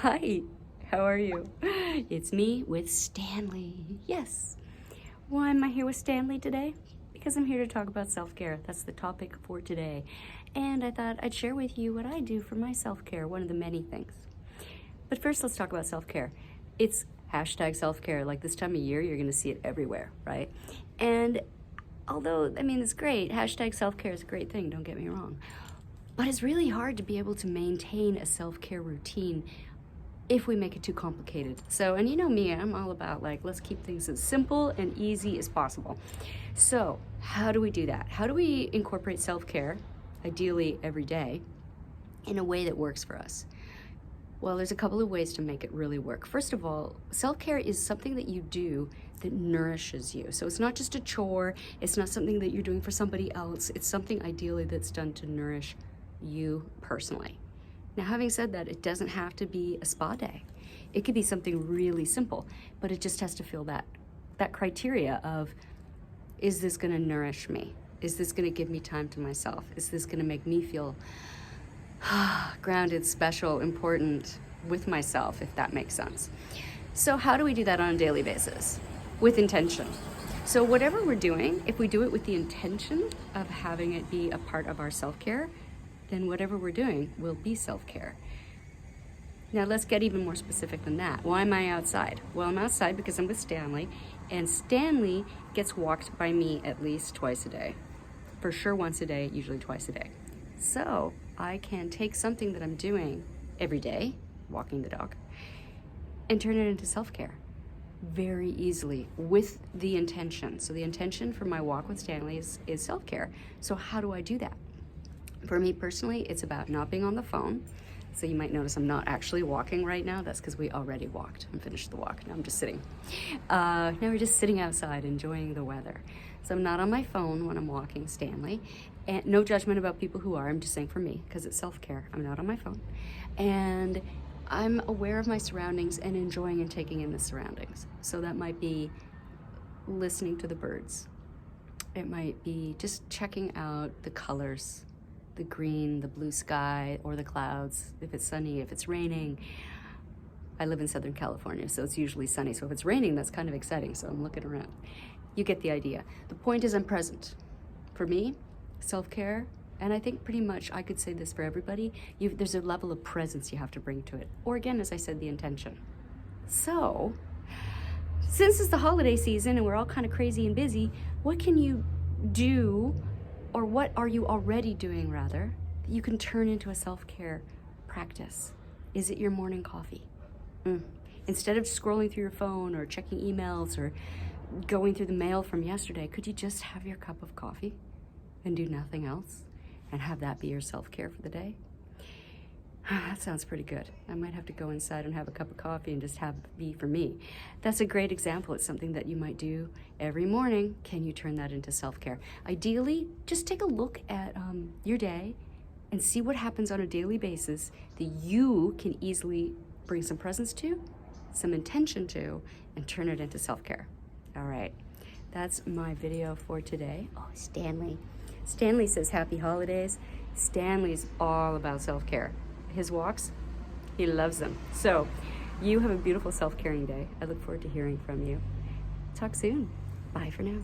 Hi, how are you? It's me with Stanley. Yes. Why am I here with Stanley today? Because I'm here to talk about self-care. That's the topic for today. And I thought I'd share with you what I do for my self-care, one of the many things. But first, let's talk about self-care. It's hashtag self-care. Like this time of year, you're going to see it everywhere, right? And although, it's great. Hashtag self-care is a great thing, don't get me wrong. But it's really hard to be able to maintain a self-care routine if we make it too complicated. So, and you know me, I'm all about let's keep things as simple and easy as possible. So how do we do that? How do we incorporate self-care, ideally every day, in a way that works for us? Well, there's a couple of ways to make it really work. First of all, self-care is something that you do that nourishes you. So it's not just a chore, it's not something that you're doing for somebody else, it's something ideally that's done to nourish you personally. Now, having said that, it doesn't have to be a spa day. It could be something really simple, but it just has to fill that criteria of, is this gonna nourish me? Is this gonna give me time to myself? Is this gonna make me feel grounded, special, important with myself, if that makes sense? So how do we do that on a daily basis? With intention. So whatever we're doing, if we do it with the intention of having it be a part of our self-care, then whatever we're doing will be self-care. Now let's get even more specific than that. Why am I outside? Well, I'm outside because I'm with Stanley, and Stanley gets walked by me at least twice a day. For sure once a day, usually twice a day. So I can take something that I'm doing every day, walking the dog, and turn it into self-care very easily with the intention. So the intention for my walk with Stanley is self-care. So how do I do that? For me personally, it's about not being on the phone. So you might notice I'm not actually walking right now. That's because we already walked and finished the walk. Now I'm just sitting. Now we're just sitting outside enjoying the weather. So I'm not on my phone when I'm walking Stanley. And no judgment about people who are. I'm just saying for me, because it's self-care. I'm not on my phone. And I'm aware of my surroundings and enjoying and taking in the surroundings. So that might be listening to the birds. It might be just checking out the colors, the green, the blue sky, or the clouds, if it's sunny, if it's raining. I live in Southern California, so it's usually sunny. So if it's raining, that's kind of exciting, so I'm looking around. You get the idea. The point is I'm present. For me, self-care, and I think pretty much I could say this for everybody, there's a level of presence you have to bring to it. Or again, as I said, the intention. So, since it's the holiday season and we're all kind of crazy and busy, what can you do, or what are you already doing rather, that you can turn into a self-care practice? Is it your morning coffee? Instead of scrolling through your phone or checking emails or going through the mail from yesterday, could you just have your cup of coffee and do nothing else and have that be your self-care for the day? That sounds pretty good. I might have to go inside and have a cup of coffee and just have it be for me. That's a great example. It's something that you might do every morning. Can you turn that into self-care? Ideally, just take a look at your day and see what happens on a daily basis that you can easily bring some presence to, some intention to, and turn it into self-care. All right, that's my video for today. Oh, Stanley. Stanley says happy holidays. Stanley's all about self-care. His walks, he loves them. So you have a beautiful self-caring day. I look forward to hearing from you. Talk soon. Bye for now.